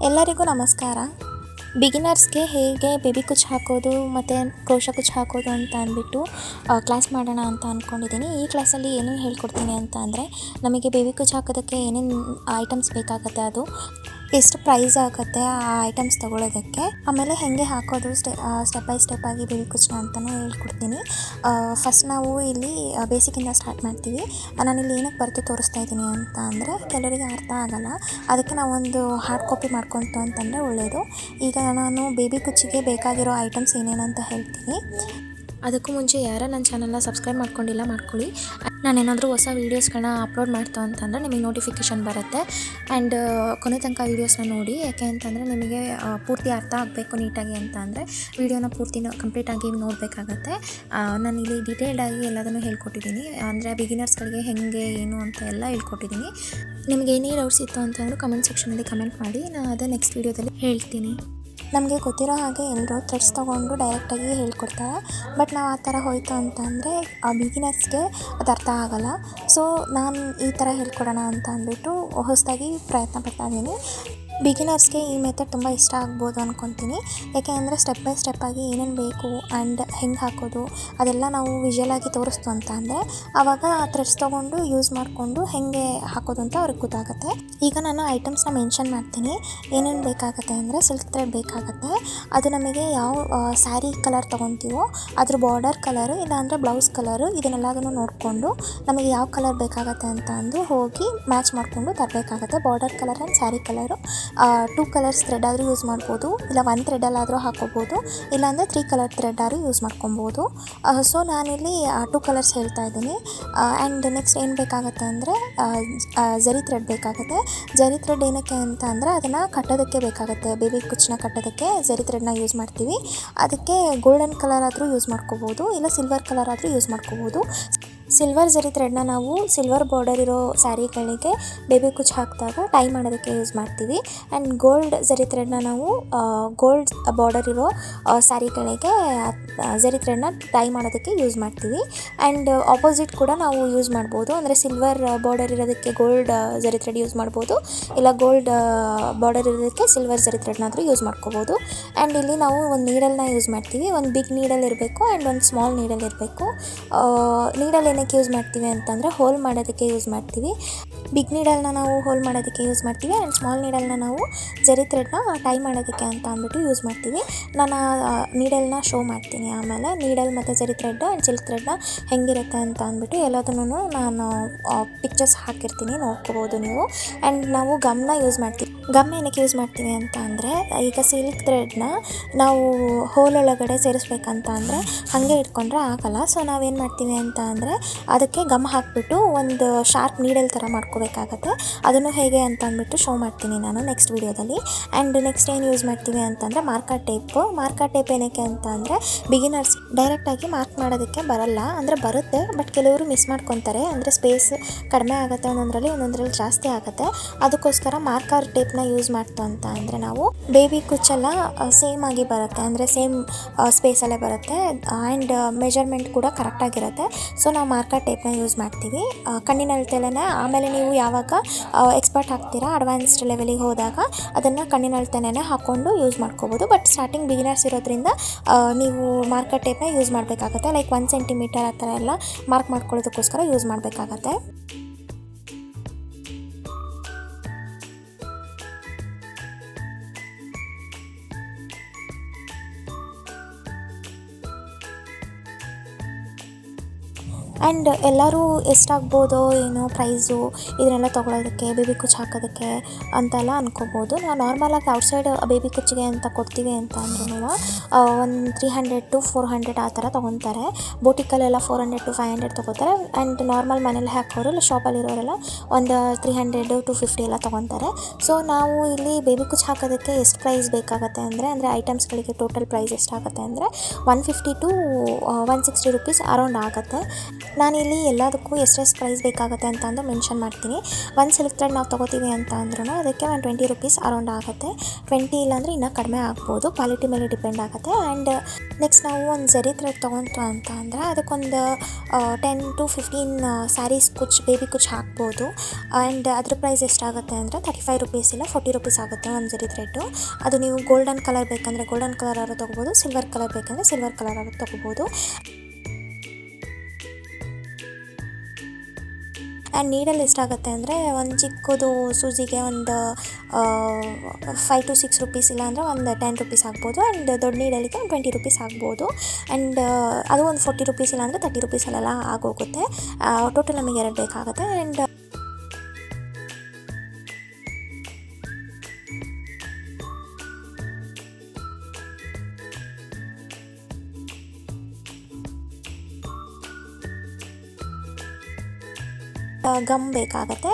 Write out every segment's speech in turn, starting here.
ಎಲ್ಲರಿಗೂ ನಮಸ್ಕಾರ. ಬಿಗಿನರ್ಸ್ಗೆ ಹೇಗೆ ಬೇಬಿ ಕುಚ್ಚು ಹಾಕೋದು ಮತ್ತು ಕ್ರೋಶ ಕುಚ್ಚು ಹಾಕೋದು ಅಂತ ಅಂದ್ಬಿಟ್ಟು ಕ್ಲಾಸ್ ಮಾಡೋಣ ಅಂತ ಅಂದ್ಕೊಂಡಿದ್ದೀನಿ. ಈ ಕ್ಲಾಸಲ್ಲಿ ಏನೇನು ಹೇಳ್ಕೊಡ್ತೀನಿ ಅಂತ ಅಂದರೆ, ನಮಗೆ ಬೇಬಿ ಕುಚ್ಚು ಹಾಕೋದಕ್ಕೆ ಏನೇನು ಐಟಮ್ಸ್ ಬೇಕಾಗುತ್ತೆ, ಅದು ಎಷ್ಟು ಪ್ರೈಸ್ ಆಗುತ್ತೆ ಆ ಐಟಮ್ಸ್ ತೊಗೊಳೋದಕ್ಕೆ, ಆಮೇಲೆ ಹೇಗೆ ಹಾಕೋದು ಸ್ಟೆಪ್ ಬೈ ಸ್ಟೆಪ್ ಆಗಿ ಬೇಬಿ ಕುಚ್ಚನ್ನ ಅಂತಲೂ ಹೇಳ್ಕೊಡ್ತೀನಿ. ಫಸ್ಟ್ ನಾವು ಇಲ್ಲಿ ಬೇಸಿಕಿಂದ ಸ್ಟಾರ್ಟ್ ಮಾಡ್ತೀವಿ. ನಾನಿಲ್ಲಿ ಏನಕ್ಕೆ ಬರೆದು ತೋರಿಸ್ತಾ ಇದ್ದೀನಿ ಅಂತ ಅಂದರೆ, ಕೆಲವರಿಗೆ ಅರ್ಥ ಆಗೋಲ್ಲ, ಅದಕ್ಕೆ ನಾವೊಂದು ಹಾರ್ಡ್ ಕಾಪಿ ಮಾಡ್ಕೊತು ಅಂತಂದರೆ ಒಳ್ಳೆಯದು. ಈಗ ನಾನು ಬೇಬಿ ಕುಚ್ಚಿಗೆ ಬೇಕಾಗಿರೋ ಐಟಮ್ಸ್ ಏನೇನು ಅಂತ ಹೇಳ್ತೀನಿ. ಅದಕ್ಕೂ ಮುಂಚೆ ಯಾರು ನನ್ನ ಚಾನಲ್ನ ಸಬ್ಸ್ಕ್ರೈಬ್ ಮಾಡ್ಕೊಂಡಿಲ್ಲ ಮಾಡ್ಕೊಳ್ಳಿ. ನಾನೇನಾದರೂ ಹೊಸ ವೀಡಿಯೋಸ್ಗಳನ್ನ ಅಪ್ಲೋಡ್ ಮಾಡ್ತಾ ಅಂತಂದರೆ ನಿಮಗೆ ನೋಟಿಫಿಕೇಷನ್ ಬರುತ್ತೆ. ಆ್ಯಂಡ್ ಕೊನೆ ತನಕ ವೀಡಿಯೋಸ್ನ ನೋಡಿ, ಯಾಕೆ ಅಂತಂದರೆ ನಿಮಗೆ ಪೂರ್ತಿ ಅರ್ಥ ಆಗಬೇಕು ನೀಟಾಗಿ ಅಂತ ಅಂದರೆ ವೀಡಿಯೋನ ಪೂರ್ತಿ ಕಂಪ್ಲೀಟಾಗಿ ನೋಡಬೇಕಾಗತ್ತೆ. ನಾನು ಇಲ್ಲಿ ಡೀಟೇಲ್ಡಾಗಿ ಎಲ್ಲದನ್ನು ಹೇಳ್ಕೊಟ್ಟಿದ್ದೀನಿ. ಅಂದರೆ ಬಿಗಿನರ್ಸ್ಗಳಿಗೆ ಹೇಗೆ ಏನು ಅಂತ ಎಲ್ಲ ಹೇಳ್ಕೊಟ್ಟಿದ್ದೀನಿ. ನಿಮಗೆ ಏನೇ ಡೌಟ್ಸ್ ಇತ್ತು ಅಂತಂದರೆ ಕಮೆಂಟ್ ಸೆಕ್ಷನಲ್ಲಿ ಕಮೆಂಟ್ ಮಾಡಿ, ನಾನು ಅದೇ ನೆಕ್ಸ್ಟ್ ವೀಡಿಯೋದಲ್ಲಿ ಹೇಳ್ತೀನಿ. ನಮಗೆ ಗೊತ್ತಿರೋ ಹಾಗೆ ಎಲ್ಲರೂ ಥ್ರೆಡ್ಸ್ ತೊಗೊಂಡು ಡೈರೆಕ್ಟಾಗಿ ಹೇಳ್ಕೊಡ್ತಾರೆ. ಬಟ್ ನಾವು ಆ ಥರ ಹೋಯಿತು ಅಂತಂದರೆ ಆ ಬಿಗಿನರ್ಸ್ಗೆ ಅದು ಅರ್ಥ ಆಗೋಲ್ಲ. ಸೊ ನಾನು ಈ ಥರ ಹೇಳ್ಕೊಡೋಣ ಅಂತ ಅಂದ್ಬಿಟ್ಟು ಹೊಸದಾಗಿ ಪ್ರಯತ್ನ ಪಡ್ತಾ ಇದ್ದೀನಿ. ಬಿಗಿನರ್ಸ್ಗೆ ಈ ಮೆಥಡ್ ತುಂಬ ಇಷ್ಟ ಆಗ್ಬೋದು ಅಂದ್ಕೊತೀನಿ. ಯಾಕೆ ಅಂದರೆ ಸ್ಟೆಪ್ ಬೈ ಸ್ಟೆಪ್ಪಾಗಿ ಏನೇನು ಬೇಕು ಆ್ಯಂಡ್ ಹೆಂಗೆ ಹಾಕೋದು ಅದೆಲ್ಲ ನಾವು ವಿಜುವಲಾಗಿ ತೋರಿಸ್ತು ಅಂತ ಅಂದರೆ, ಆವಾಗ ಥ್ರೆಡ್ಸ್ ತೊಗೊಂಡು ಯೂಸ್ ಮಾಡಿಕೊಂಡು ಹೇಗೆ ಹಾಕೋದು ಅಂತ ಅವ್ರಿಗೆ ಗೊತ್ತಾಗುತ್ತೆ. ಈಗ ನಾನು ಐಟಮ್ಸ್ನ ಮೆನ್ಷನ್ ಮಾಡ್ತೀನಿ. ಏನೇನು ಬೇಕಾಗುತ್ತೆ ಅಂದರೆ, ಸಿಲ್ಕ್ ಥ್ರೆಡ್ ಬೇಕಾಗುತ್ತೆ. ಅದು ನಮಗೆ ಯಾವ ಸ್ಯಾರಿ ಕಲರ್ ತೊಗೊತೀವೋ ಅದ್ರ ಬಾರ್ಡರ್ ಕಲರು, ಇಲ್ಲಾಂದರೆ ಬ್ಲೌಸ್ ಕಲರು, ಇದನ್ನೆಲ್ಲದನ್ನು ನೋಡಿಕೊಂಡು ನಮಗೆ ಯಾವ ಕಲರ್ ಬೇಕಾಗುತ್ತೆ ಅಂತ ಅಂದು ಹೋಗಿ ಮ್ಯಾಚ್ ಮಾಡಿಕೊಂಡು ತರಬೇಕಾಗತ್ತೆ. Border colour and saree colour 2 colours thread ಆದರೂ ಯೂಸ್ ಮಾಡ್ಬೋದು, ಇಲ್ಲ 1 ಥ್ರೆಡಲ್ಲಾದರೂ ಹಾಕೋಬೋದು, ಇಲ್ಲಾಂದರೆ 3 ಕಲರ್ ಥ್ರೆಡ್ ಆದರೂ ಯೂಸ್ ಮಾಡ್ಕೊಬೋದು. ಸೊ ನಾನಿಲ್ಲಿ 2 ಕಲರ್ಸ್ ಹೇಳ್ತಾ ಇದ್ದೀನಿ. ಆ್ಯಂಡ್ ನೆಕ್ಸ್ಟ್ ಏನು ಬೇಕಾಗುತ್ತೆ ಅಂದರೆ, ಜರಿ ಥ್ರೆಡ್ ಬೇಕಾಗುತ್ತೆ. ಜರಿ ಥ್ರೆಡ್ ಏನಕ್ಕೆ ಅಂತ ಅಂದರೆ, ಅದನ್ನು ಕಟ್ಟೋದಕ್ಕೆ ಬೇಕಾಗುತ್ತೆ. ಬೇಬಿ ಕುಚ್ಚನ್ನ ಕಟ್ಟೋದಕ್ಕೆ ಜರಿ ಥ್ರೆಡ್ನ ಯೂಸ್ ಮಾಡ್ತೀವಿ. ಅದಕ್ಕೆ ಗೋಲ್ಡನ್ ಕಲರ್ ಆದರೂ ಯೂಸ್ ಮಾಡ್ಕೋಬೋದು, ಇಲ್ಲ ಸಿಲ್ವರ್ ಕಲರ್ ಆದರೂ ಯೂಸ್ ಮಾಡ್ಕೋಬೋದು. ಸಿಲ್ವರ್ ಜರಿ ಥ್ರೆಡ್ನ ನಾವು ಸಿಲ್ವರ್ ಬಾರ್ಡರ್ ಇರೋ ಸ್ಯಾರಿಗಳಿಗೆ ಬೇಬಿ ಕುಚ್ಚು ಹಾಕಿದಾಗ ಟೈ ಮಾಡೋದಕ್ಕೆ ಯೂಸ್ ಮಾಡ್ತೀವಿ. ಆ್ಯಂಡ್ ಗೋಲ್ಡ್ ಜರಿ ಥ್ರೆಡ್ನ ನಾವು ಗೋಲ್ಡ್ ಬಾರ್ಡರ್ ಇರೋ ಸ್ಯಾರಿಗಳಿಗೆ ಜರಿ ಥ್ರೆಡ್ನ ಟೈ ಮಾಡೋದಕ್ಕೆ ಯೂಸ್ ಮಾಡ್ತೀವಿ. ಆ್ಯಂಡ್ ಆಪೋಸಿಟ್ ಕೂಡ ನಾವು ಯೂಸ್ ಮಾಡ್ಬೋದು. ಅಂದರೆ ಸಿಲ್ವರ್ ಬಾರ್ಡರ್ ಇರೋದಕ್ಕೆ ಗೋಲ್ಡ್ ಜರಿ ಥ್ರೆಡ್ ಯೂಸ್ ಮಾಡ್ಬೋದು, ಇಲ್ಲ ಗೋಲ್ಡ್ ಬಾರ್ಡರ್ ಇರೋದಕ್ಕೆ ಸಿಲ್ವರ್ ಜರಿ ಥ್ರೆಡ್ನಾದರೂ ಯೂಸ್ ಮಾಡ್ಕೋಬೋದು. ಆ್ಯಂಡ್ ಇಲ್ಲಿ ನಾವು ಒಂದು ನೀಡಲ್ನ ಯೂಸ್ ಮಾಡ್ತೀವಿ. ಒಂದು ಬಿಗ್ ನೀಡಲ್ ಇರಬೇಕು ಆ್ಯಂಡ್ ಒಂದು ಸ್ಮಾಲ್ ನೀಡಲ್ ಇರಬೇಕು. ನೀಡಲ್ ಏನಕ್ಕೆ ಯೂಸ್ ಮಾಡ್ತೀವಿ ಅಂತಂದರೆ, ಹೋಲ್ ಮಾಡೋದಕ್ಕೆ ಯೂಸ್ ಮಾಡ್ತೀವಿ. ಬಿಗ್ ನೀಡಲ್ನ ನಾವು ಹೋಲ್ ಮಾಡೋದಕ್ಕೆ ಯೂಸ್ ಮಾಡ್ತೀವಿ, ಆ್ಯಂಡ್ ಸ್ಮಾಲ್ ನೀಡಲ್ನ ನಾವು ಜರಿ ಥ್ರೆಡ್ನ ಟೈ ಮಾಡೋದಕ್ಕೆ ಅಂತ ಅಂದ್ಬಿಟ್ಟು ಯೂಸ್ ಮಾಡ್ತೀವಿ. ನಾನು ನೀಡಲ್ನ ಶೋ ಮಾಡ್ತೀನಿ ಆಮೇಲೆ. ನೀಡಲ್ ಮತ್ತು ಜರಿ ಥ್ರೆಡ್ ಆ್ಯಂಡ್ ಸಿಲ್ಕ್ ಥ್ರೆಡ್ನ ಹೆಂಗಿರುತ್ತೆ ಅಂತ ಅಂದ್ಬಿಟ್ಟು ಎಲ್ಲದನ್ನು ನಾನು ಪಿಕ್ಚರ್ಸ್ ಹಾಕಿರ್ತೀನಿ, ನೋಡ್ಕೋಬೋದು ನೀವು. ಆ್ಯಂಡ್ ನಾವು ಗಮ್ನ ಯೂಸ್ ಮಾಡ್ತೀವಿ. ಗಮ್ ಏನಕ್ಕೆ ಯೂಸ್ ಮಾಡ್ತೀವಿ ಅಂತ ಅಂದರೆ, ಈಗ ಸಿಲ್ಕ್ ಥ್ರೆಡ್ನ ನಾವು ಹೋಲ್ ಒಳಗಡೆ ಸೇರಿಸ್ಬೇಕಂತ ಅಂದರೆ ಹಾಗೆ ಇಟ್ಕೊಂಡ್ರೆ ಆಗಲ್ಲ. ಸೊ ನಾವೇನು ಮಾಡ್ತೀವಿ ಅಂತ ಅಂದರೆ, ಅದಕ್ಕೆ ಗಮ್ ಹಾಕಿಬಿಟ್ಟು ಒಂದು ಶಾರ್ಪ್ ನೀಡಲ್ ಥರ ಮಾಡ್ಕೋಬೇಕಾಗತ್ತೆ. ಅದನ್ನು ಹೇಗೆ ಅಂತ ಅಂದ್ಬಿಟ್ಟು ಶೋ ಮಾಡ್ತೀನಿ ನಾನು ನೆಕ್ಸ್ಟ್ ವೀಡಿಯೋದಲ್ಲಿ. ಆ್ಯಂಡ್ ನೆಕ್ಸ್ಟ್ ಏನು ಯೂಸ್ ಮಾಡ್ತೀವಿ ಅಂತಂದರೆ, ಮಾರ್ಕರ್ ಟೇಪು. ಮಾರ್ಕರ್ ಟೇಪ್ ಏನಕ್ಕೆ ಅಂತ ಅಂದರೆ, ಬಿಗಿನರ್ಸ್ ಡೈರೆಕ್ಟಾಗಿ ಮಾರ್ಕ್ ಮಾಡೋದಕ್ಕೆ ಬರಲ್ಲ. ಅಂದರೆ ಬರುತ್ತೆ, ಬಟ್ ಕೆಲವರು ಮಿಸ್ ಮಾಡ್ಕೊತಾರೆ. ಅಂದರೆ ಸ್ಪೇಸ್ ಕಡಿಮೆ ಆಗುತ್ತೆ, ಒಂದೊಂದರಲ್ಲಿ ಜಾಸ್ತಿ ಆಗುತ್ತೆ. ಅದಕ್ಕೋಸ್ಕರ ಮಾರ್ಕರ್ ಟೇಪ್ನ ಯೂಸ್ ಮಾಡ್ತು ಅಂತ ಅಂದರೆ, ನಾವು ಬೇಬಿ ಕುಚ್ಚೆಲ್ಲ ಸೇಮ್ ಆಗಿ ಬರುತ್ತೆ, ಅಂದರೆ ಸೇಮ್ ಸ್ಪೇಸಲ್ಲೇ ಬರುತ್ತೆ. ಆ್ಯಂಡ್ ಮೆಜರ್ಮೆಂಟ್ ಕೂಡ ಕರೆಕ್ಟಾಗಿರುತ್ತೆ. ಸೊ ನಾವು ಮಾರ್ಕರ್ ಟೇಪ್ನ ಯೂಸ್ ಮಾಡ್ತೀವಿ. ಕಣ್ಣಿನ ಅಳತೆಲೇ ಆಮೇಲೆ ನೀವು ಯಾವಾಗ ಎಕ್ಸ್ಪರ್ಟ್ ಆಗ್ತೀರಾ, ಅಡ್ವಾನ್ಸ್ಡ್ ಲೆವೆಲಿಗೆ ಹೋದಾಗ ಅದನ್ನು ಕಣ್ಣಿನ ಅಳತೆನೇ ಹಾಕ್ಕೊಂಡು ಯೂಸ್ ಮಾಡ್ಕೋಬೋದು. ಬಟ್ ಸ್ಟಾರ್ಟಿಂಗ್ ಬಿಗಿನರ್ಸ್ ಇರೋದ್ರಿಂದ ನೀವು ಮಾರ್ಕರ್ ಟೇಪ್ನ ಯೂಸ್ ಮಾಡಬೇಕಾಗತ್ತೆ. ಲೈಕ್ 1 ಸೆಂಟಿಮೀಟರ್ ಆ ಥರ ಎಲ್ಲ ಮಾರ್ಕ್ ಮಾಡ್ಕೊಳ್ಳೋದಕ್ಕೋಸ್ಕರ ಯೂಸ್ ಮಾಡಬೇಕಾಗತ್ತೆ. ಆ್ಯಂಡ್ ಎಲ್ಲರೂ ಎಷ್ಟಾಗ್ಬೋದೋ ಏನೋ ಪ್ರೈಸು ಇದನ್ನೆಲ್ಲ ತೊಗೊಳೋದಕ್ಕೆ, ಬೇಬಿ ಕುಚ್ಚು ಹಾಕೋದಕ್ಕೆ ಅಂತೆಲ್ಲ ಅನ್ಕೋಬೋದು. ನಾವು ನಾರ್ಮಲಾಗಿ ಔಟ್ಸೈಡ್ ಬೇಬಿ ಕುಚ್ಚಿಗೆ ಅಂತ ಕೊಡ್ತೀವಿ ಅಂತ ಅಂದ್ರೂ ಒಂದು 300 to 400 ಆ ಥರ ತೊಗೊತಾರೆ. ಬೋಟಿಕಲ್ಲೆಲ್ಲ 400 to 500 ತೊಗೋತಾರೆ. ಆ್ಯಂಡ್ ನಾರ್ಮಲ್ ಮನೇಲಿ ಹಾಕೋರು ಇಲ್ಲ ಶಾಪಲ್ಲಿರೋರೆಲ್ಲ ಒಂದು 300 to 250 ಎಲ್ಲ ತೊಗೊತಾರೆ. ಸೊ ನಾವು ಇಲ್ಲಿ ಬೇಬಿ ಕುಚ್ಚು ಹಾಕೋದಕ್ಕೆ ಎಷ್ಟು ಪ್ರೈಸ್ ಬೇಕಾಗುತ್ತೆ ಅಂದರೆ ಐಟಮ್ಸ್ಗಳಿಗೆ ಟೋಟಲ್ ಪ್ರೈಸ್ ಎಷ್ಟಾಗುತ್ತೆ ಅಂದರೆ 150 to 160 ರೂಪೀಸ್ ಅರೌಂಡ್ ಆಗುತ್ತೆ. ನಾನಿಲ್ಲಿ ಎಲ್ಲದಕ್ಕೂ ಎಷ್ಟೆಷ್ಟು ಪ್ರೈಸ್ ಬೇಕಾಗುತ್ತೆ ಅಂತ ಅಂದು ಮೆನ್ಷನ್ ಮಾಡ್ತೀನಿ. ಒಂದು ಸಿಲ್ಕ್ ಥ್ರೆಡ್ ನಾವು ತೊಗೋತೀವಿ ಅಂತ ಅಂದ್ರೂ ಅದಕ್ಕೆ ಒಂದು 20 ರುಪೀಸ್ ಅರೌಂಡ್ ಆಗುತ್ತೆ. 20 ಇಲ್ಲಾಂದರೆ ಇನ್ನೂ ಕಡಿಮೆ ಆಗ್ಬೋದು, ಕ್ವಾಲಿಟಿ ಮೇಲೆ ಡಿಪೆಂಡ್ ಆಗುತ್ತೆ. ಆ್ಯಂಡ್ ನೆಕ್ಸ್ಟ್ ನಾವು ಒಂದು ಝರಿ ಥ್ರೆಡ್ ತೊಗೊಂತು ಅಂತ ಅಂದರೆ ಅದಕ್ಕೊಂದು 10 to 15 ಸ್ಯಾರೀಸ್ ಬೇಬಿ ಕುಚ್ಚು ಹಾಕ್ಬೋದು. ಆ್ಯಂಡ್ ಅದ್ರ ಪ್ರೈಸ್ ಎಷ್ಟಾಗುತ್ತೆ ಅಂದರೆ 35 ರುಪೀಸ್ ಇಲ್ಲ 40 ರುಪೀಸ್ ಆಗುತ್ತೆ ಒಂದು ಝರಿ ಥ್ರೆಡ್ಡು. ಅದು ನೀವು ಗೋಲ್ಡನ್ ಕಲರ್ ಬೇಕಂದರೆ ಗೋಲ್ಡನ್ ಕಲರ್ ಆದ್ರೂ ತೊಗೋಬೋದು, ಸಿಲ್ವರ್ ಕಲರ್ ಬೇಕಂದರೆ ಸಿಲ್ವರ್ ಕಲರ್ ಆದ್ರೂ ತೊಗೋಬೋದು. ಆ್ಯಂಡ್ ನೀಡಲ್ ಎಷ್ಟಾಗುತ್ತೆ ಅಂದರೆ ಒಂದು ಚಿಕ್ಕದು ಸೂಜಿಗೆ ಒಂದು 5 to 6 ರುಪೀಸ್ ಇಲ್ಲ ಅಂದರೆ ಒಂದು 10 ರುಪೀಸ್ ಆಗ್ಬೋದು. ಆ್ಯಂಡ್ ದೊಡ್ಡ ನೀಡಲಿಗೆ ಒಂದು 20 ರುಪೀಸ್ ಆಗ್ಬೋದು. ಆ್ಯಂಡ್ ಅದು ಒಂದು 40 ರುಪೀಸ್ ಇಲ್ಲ ಅಂದರೆ 30 ರುಪೀಸಲ್ಲೆಲ್ಲ ಆಗೋಗುತ್ತೆ. ಟೋಟಲ್ ನಮಗೆ 2 ಬೇಕಾಗುತ್ತೆ. ಆ್ಯಂಡ್ ಗಮ್ ಬೇಕಾಗುತ್ತೆ.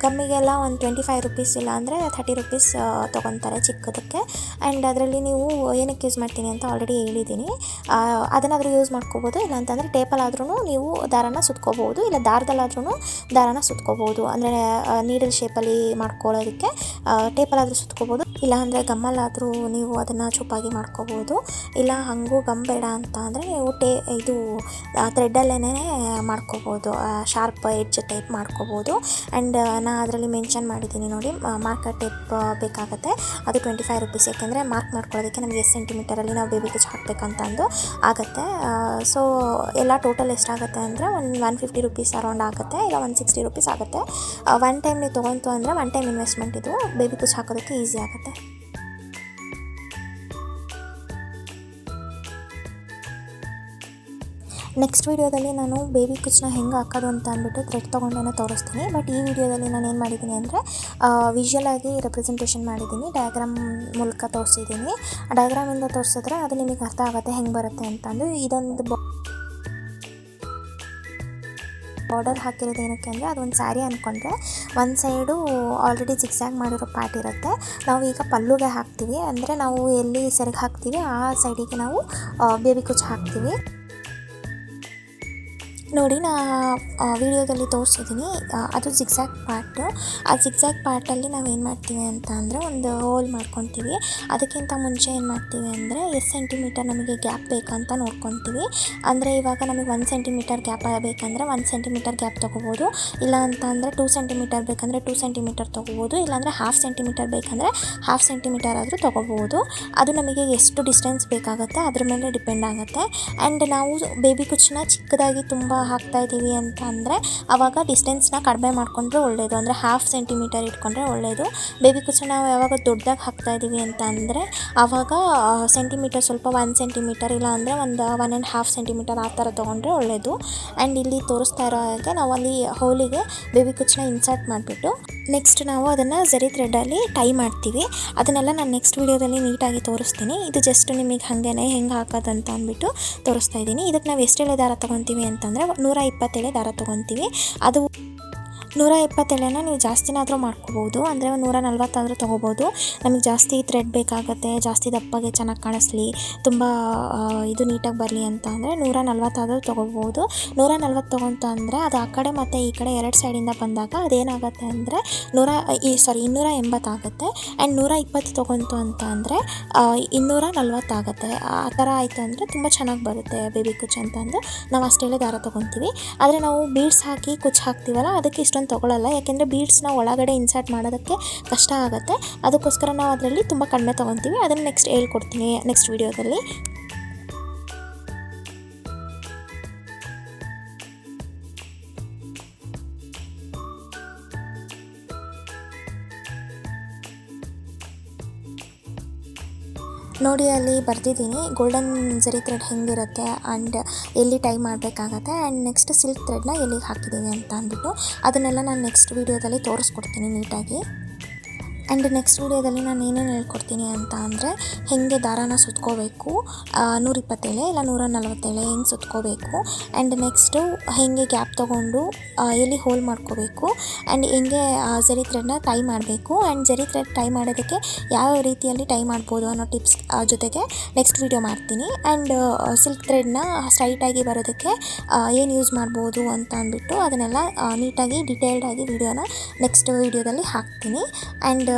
ಗಮ್ಮಿಗೆಲ್ಲ ಒಂದು 25 ರುಪೀಸ್ ಇಲ್ಲ ಅಂದರೆ 30 ರುಪೀಸ್ ತೊಗೊತಾರೆ ಚಿಕ್ಕದಕ್ಕೆ. ಆ್ಯಂಡ್ ಅದರಲ್ಲಿ ನೀವು ಏನಕ್ಕೆ ಯೂಸ್ ಮಾಡ್ತೀನಿ ಅಂತ ಆಲ್ರೆಡಿ ಹೇಳಿದ್ದೀನಿ. ಅದನ್ನಾದರೂ ಯೂಸ್ ಮಾಡ್ಕೋಬೋದು, ಇಲ್ಲ ಅಂತಂದರೆ ಟೇಪಲ್ಲಾದ್ರೂ ನೀವು ದಾರನ ಸುತ್ಕೋಬೋದು, ಇಲ್ಲ ದಾರದಲ್ಲಾದ್ರೂ ದಾರನ ಸುತ್ಕೋಬೋದು. ಅಂದರೆ ನೀಡಲ್ ಶೇಪಲ್ಲಿ ಮಾಡ್ಕೊಳ್ಳೋದಕ್ಕೆ ಟೇಪಲ್ಲಾದರೂ ಸುತ್ಕೋಬೋದು, ಇಲ್ಲ ಅಂದರೆ ಗಮ್ಮಲ್ಲಾದರೂ ನೀವು ಅದನ್ನು ಚೂಪಾಗಿ ಮಾಡ್ಕೋಬೋದು. ಇಲ್ಲ ಹಾಗೂ ಗಮ್ ಬೇಡ ಅಂತ ಅಂದರೆ ನೀವು ಇದು ಥ್ರೆಡ್ಡಲ್ಲೇ ಮಾಡ್ಕೋಬೋದು, ಶಾರ್ಪ್ ಎಡ್ಜ್ ಟೈಪ್ ಮಾಡ್ಕೋಬೋದು. ಆ್ಯಂಡ್ ನಾನು ಅದರಲ್ಲಿ ಮೆನ್ಷನ್ ಮಾಡಿದ್ದೀನಿ ನೋಡಿ, ಮಾರ್ಕರ್ ಟೇಪ್ ಬೇಕಾಗುತ್ತೆ. ಅದು 25 ರುಪೀಸ್, ಯಾಕೆಂದರೆ ಮಾರ್ಕ್ ಮಾಡ್ಕೊಳ್ಳೋದಕ್ಕೆ ನಮಗೆ ಎಷ್ಟು ಸೆಂಟಿಮೀಟರಲ್ಲಿ ನಾವು ಬೇಬಿ ಕುಚ್ಚು ಹಾಕಬೇಕಂತಂದು ಆಗುತ್ತೆ. ಸೊ ಎಲ್ಲ ಟೋಟಲ್ ಎಷ್ಟಾಗುತ್ತೆ ಅಂದರೆ ಒಂದು 150 ರುಪೀಸ್ ಅರೌಂಡ್ ಆಗುತ್ತೆ, ಇಲ್ಲ 160 ರುಪೀಸ್ ಆಗುತ್ತೆ. ಒನ್ ಟೈಮ್ ನೀವು ತೊಗೊಂತು ಅಂದರೆ ಒನ್ ಟೈಮ್ ಇನ್ವೆಸ್ಟ್ಮೆಂಟ್ ಇದು, ಬೇಬಿ ಕುಚ್ಚು ಹಾಕೋದಕ್ಕೆ ಈಸಿ ಆಗುತ್ತೆ. ನೆಕ್ಸ್ಟ್ ವೀಡಿಯೋದಲ್ಲಿ ನಾನು ಬೇಬಿ ಕುಚ್ಚನ್ನ ಹೆಂಗೆ ಹಾಕೋದು ಅಂತ ಅಂದ್ಬಿಟ್ಟು ಥ್ರೆಡ್ ತೊಗೊಂಡೇ ತೋರಿಸ್ತೀನಿ. ಬಟ್ ಈ ವಿಡಿಯೋದಲ್ಲಿ ನಾನು ಏನು ಮಾಡಿದ್ದೀನಿ ಅಂದರೆ ವಿಷುವಲಾಗಿ ರೆಪ್ರೆಸೆಂಟೇಷನ್ ಮಾಡಿದ್ದೀನಿ, ಡಯಾಗ್ರಾಮ್ ಮೂಲಕ ತೋರಿಸಿದ್ದೀನಿ. ಡಯಾಗ್ರಾಮಿಂದ ತೋರಿಸಿದ್ರೆ ಅದು ನಿಮಗೆ ಅರ್ಥ ಆಗುತ್ತೆ ಹೆಂಗೆ ಬರುತ್ತೆ ಅಂತಂದು. ಇದೊಂದು ಬಾರ್ಡರ್ ಹಾಕಿರೋದು ಏನಕ್ಕೆ ಅಂದರೆ ಅದೊಂದು ಸ್ಯಾರಿ ಅಂದ್ಕೊಂಡ್ರೆ ಒಂದು ಸೈಡು ಆಲ್ರೆಡಿ ಜಿಗ್ಸಾಗ್ ಮಾಡಿರೋ ಪಾರ್ಟ್ ಇರುತ್ತೆ. ನಾವು ಈಗ ಪಲ್ಲುಗೆ ಹಾಕ್ತೀವಿ, ಅಂದರೆ ನಾವು ಎಲ್ಲಿ ಸೆರಗು ಹಾಕ್ತೀವಿ ಆ ಸೈಡಿಗೆ ನಾವು ಬೇಬಿ ಕುಚ್ಚು ಹಾಕ್ತೀವಿ. ನೋಡಿ, ನಾ ವಿಡಿಯೋದಲ್ಲಿ ತೋರಿಸಿದ್ದೀನಿ, ಅದು ಜಿಗ್ಸಾಗ್ ಪಾರ್ಟು. ಆ ಜಿಗ್ಸಾಗ್ ಪಾರ್ಟಲ್ಲಿ ನಾವು ಏನು ಮಾಡ್ತೀವಿ ಅಂತ ಅಂದರೆ ಒಂದು ಹೋಲ್ ಮಾಡ್ಕೊತೀವಿ. ಅದಕ್ಕಿಂತ ಮುಂಚೆ ಏನು ಮಾಡ್ತೀವಿ ಅಂದರೆ ಎಷ್ಟು ಸೆಂಟಿಮೀಟರ್ ನಮಗೆ ಗ್ಯಾಪ್ ಬೇಕಂತ ನೋಡ್ಕೊತೀವಿ. ಅಂದರೆ ಇವಾಗ ನಮಗೆ 1 ಸೆಂಟಿಮೀಟರ್ ಗ್ಯಾಪ್ ಬೇಕಂದರೆ 1 ಸೆಂಟಿಮೀಟರ್ ಗ್ಯಾಪ್ ತೊಗೋಬೋದು, ಇಲ್ಲ ಅಂತ ಅಂದರೆ 2 ಸೆಂಟಿಮೀಟರ್ ಬೇಕಂದರೆ 2 ಸೆಂಟಿಮೀಟರ್ ತೊಗೋಬೋದು, ಇಲ್ಲಾಂದರೆ 1/2 ಸೆಂಟಿಮೀಟರ್ ಬೇಕಂದರೆ 1/2 ಸೆಂಟಿಮೀಟರ್ ಆದರೂ ತೊಗೋಬೋದು. ಅದು ನಮಗೆ ಎಷ್ಟು ಡಿಸ್ಟೆನ್ಸ್ ಬೇಕಾಗುತ್ತೆ ಅದ್ರ ಮೇಲೆ ಡಿಪೆಂಡ್ ಆಗುತ್ತೆ. ಆ್ಯಂಡ್ ನಾವು ಬೇಬಿ ಕುಚ್ಚನ್ನ ಚಿಕ್ಕದಾಗಿ ತುಂಬ ಹಾಕ್ತಾಯಿದ್ದೀವಿ ಅಂತ ಅಂದರೆ ಆವಾಗ ಡಿಸ್ಟೆನ್ಸ್ನ ಕಡಿಮೆ ಮಾಡಿಕೊಂಡ್ರೆ ಒಳ್ಳೆಯದು, ಅಂದರೆ 1/2 ಸೆಂಟಿಮೀಟರ್ ಇಟ್ಕೊಂಡ್ರೆ ಒಳ್ಳೆಯದು. ಬೇಬಿ ಕುಚ್ಚನ್ನ ನಾವು ಯಾವಾಗ ದೊಡ್ಡದಾಗಿ ಹಾಕ್ತಾಯಿದ್ದೀವಿ ಅಂತ ಅಂದರೆ ಆವಾಗ ಸೆಂಟಿಮೀಟರ್ ಸ್ವಲ್ಪ 1 ಸೆಂಟಿಮೀಟರ್ ಇಲ್ಲ ಅಂದರೆ ಒಂದು 1.5 ಸೆಂಟಿಮೀಟರ್ ಆ ಥರ ತೊಗೊಂಡ್ರೆ ಒಳ್ಳೆಯದು. ಆ್ಯಂಡ್ ಇಲ್ಲಿ ತೋರಿಸ್ತಾ ಇರೋ ಹಾಗೆ ನಾವು ಅಲ್ಲಿ ಹೋಲಿಗೆ ಬೇಬಿ ಕುಚ್ಚನ್ನ ಇನ್ಸರ್ಟ್ ಮಾಡಿಬಿಟ್ಟು ನೆಕ್ಸ್ಟ್ ನಾವು ಅದನ್ನು ಝರಿ ಥ್ರೆಡ್ಡಲ್ಲಿ ಟೈ ಮಾಡ್ತೀವಿ. ಅದನ್ನೆಲ್ಲ ನಾನು ನೆಕ್ಸ್ಟ್ ವೀಡಿಯೋದಲ್ಲಿ ನೀಟಾಗಿ ತೋರಿಸ್ತೀನಿ. ಇದು ಜಸ್ಟ್ ನಿಮಗೆ ಹಾಗೇ ಹೆಂಗೆ ಹಾಕೋದಂತ ಅಂದ್ಬಿಟ್ಟು ತೋರಿಸ್ತಾ ಇದ್ದೀನಿ. ಇದಕ್ಕೆ ನಾವು ಎಷ್ಟೆಳೆ ದಾರ ತೊಗೊತೀವಿ ಅಂತಂದರೆ 120 ದಾರ ತೊಗೊತೀವಿ. ಅದು 120 ನೀವು ಜಾಸ್ತಿನಾದರೂ ಮಾಡ್ಕೋಬೋದು, ಅಂದರೆ 140 ಆದರೂ ತೊಗೋಬೋದು. ನಮಗೆ ಜಾಸ್ತಿ ಥ್ರೆಡ್ ಬೇಕಾಗುತ್ತೆ, ಜಾಸ್ತಿ ದಪ್ಪಗೆ ಚೆನ್ನಾಗಿ ಕಾಣಿಸ್ಲಿ, ತುಂಬ ಇದು ನೀಟಾಗಿ ಬರಲಿ ಅಂತ ಅಂದರೆ 140 ಆದರೂ ತೊಗೋಬೋದು. 140 ತೊಗೊಂತ ಅಂದರೆ ಅದು ಆ ಕಡೆ ಮತ್ತು ಈ ಕಡೆ 2 ಸೈಡಿಂದ ಬಂದಾಗ ಅದೇನಾಗುತ್ತೆ ಅಂದರೆ 280 ಆಗುತ್ತೆ. ಆ್ಯಂಡ್ 120 ತೊಗೊಂತು ಅಂತ ಅಂದರೆ 240 ಆಗುತ್ತೆ. ಆ ಥರ ಆಯಿತು ಅಂದರೆ ತುಂಬ ಚೆನ್ನಾಗಿ ಬರುತ್ತೆ ಬೇಬಿ ಕುಚ್ಚು ಅಂತಂದು ನಾವು ಅಷ್ಟೆಲ್ಲ ದಾರ ತೊಗೊತೀವಿ. ಆದರೆ ನಾವು ಬೀಡ್ಸ್ ಹಾಕಿ ಕುಚ್ಚು ಹಾಕ್ತೀವಲ್ಲ, ಅದಕ್ಕೆ ಇಷ್ಟೊಂದು ತೊಗೊಳ್ಳಲ್ಲ, ಯಾಕೆಂದರೆ ಬೀಡ್ಸ್ನ ಒಳಗಡೆ ಇನ್ಸರ್ಟ್ ಮಾಡೋದಕ್ಕೆ ಕಷ್ಟ ಆಗುತ್ತೆ. ಅದಕ್ಕೋಸ್ಕರ ನಾವು ಅದರಲ್ಲಿ ತುಂಬ ಕಡಿಮೆ ತೊಗೊತೀವಿ. ಅದನ್ನು ನೆಕ್ಸ್ಟ್ ಹೇಳ್ಕೊಡ್ತೀನಿ ನೆಕ್ಸ್ಟ್ ವೀಡಿಯೋದಲ್ಲಿ. ನೋಡಿ, ಅಲ್ಲಿ ಬರ್ತಿದ್ದೀನಿ ಗೋಲ್ಡನ್ ಝರಿ ಥ್ರೆಡ್ ಹೆಂಗಿರುತ್ತೆ ಆ್ಯಂಡ್ ಎಲ್ಲಿ ಟೈ ಮಾಡಬೇಕಾಗತ್ತೆ, ಆ್ಯಂಡ್ ನೆಕ್ಸ್ಟ್ ಸಿಲ್ಕ್ ಥ್ರೆಡ್ನ ಎಲ್ಲಿಗೆ ಹಾಕಿದ್ದೀನಿ ಅಂತ ಅಂದ್ಬಿಟ್ಟು ಅದನ್ನೆಲ್ಲ ನಾನು ನೆಕ್ಸ್ಟ್ ವೀಡಿಯೋದಲ್ಲಿ ತೋರಿಸ್ಕೊಡ್ತೀನಿ ನೀಟಾಗಿ. ಆ್ಯಂಡ್ ನೆಕ್ಸ್ಟ್ ವೀಡಿಯೋದಲ್ಲಿ ನಾನು ಏನೇನು ಹೇಳ್ಕೊಡ್ತೀನಿ ಅಂತ ಅಂದರೆ ಹೇಗೆ ದಾರಾನ ಸುತ್ಕೋಬೇಕು, 127 ಇಲ್ಲ 147 ಹೆಂಗೆ ಸುತ್ಕೋಬೇಕು. ಆ್ಯಂಡ್ ನೆಕ್ಸ್ಟು ಹೇಗೆ ಗ್ಯಾಪ್ ತೊಗೊಂಡು ಎಲ್ಲಿ ಹೋಲ್ ಮಾಡ್ಕೋಬೇಕು. ಆ್ಯಂಡ್ ಹೆಂಗೆ ಝರಿ ಥ್ರೆಡ್ನ ಟೈ ಮಾಡಬೇಕು. ಆ್ಯಂಡ್ ಝರಿ ಥ್ರೆಡ್ ಟೈ ಮಾಡೋದಕ್ಕೆ ಯಾವ ರೀತಿಯಲ್ಲಿ ಟೈ ಮಾಡ್ಬೋದು ಅನ್ನೋ ಟಿಪ್ಸ್ ಜೊತೆಗೆ ನೆಕ್ಸ್ಟ್ ವೀಡಿಯೋ ಮಾಡ್ತೀನಿ. ಆ್ಯಂಡ್ ಸಿಲ್ಕ್ ಥ್ರೆಡ್ನ ಸ್ಟ್ರೈಟಾಗಿ ಬರೋದಕ್ಕೆ ಏನು ಯೂಸ್ ಮಾಡ್ಬೋದು ಅಂತ ಅಂದ್ಬಿಟ್ಟು ಅದನ್ನೆಲ್ಲ ನೀಟಾಗಿ ಡಿಟೇಲ್ಡಾಗಿ ವೀಡಿಯೋನ ನೆಕ್ಸ್ಟ್ ವೀಡಿಯೋದಲ್ಲಿ ಹಾಕ್ತೀನಿ. ಆ್ಯಂಡ್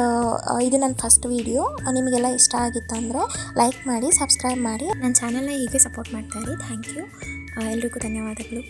ಇದು ನನ್ನ ಫಸ್ಟ್ ವೀಡಿಯೋ. ನಿಮಗೆಲ್ಲ ಇಷ್ಟ ಆಗಿತ್ತು ಅಂದರೆ ಲೈಕ್ ಮಾಡಿ, ಸಬ್ಸ್ಕ್ರೈಬ್ ಮಾಡಿ, ನನ್ನ ಚಾನಲ್ನ ಹೀಗೆ ಸಪೋರ್ಟ್ ಮಾಡ್ತಾಯಿರಿ. Thank you. ಎಲ್ರಿಗೂ ಧನ್ಯವಾದಗಳು.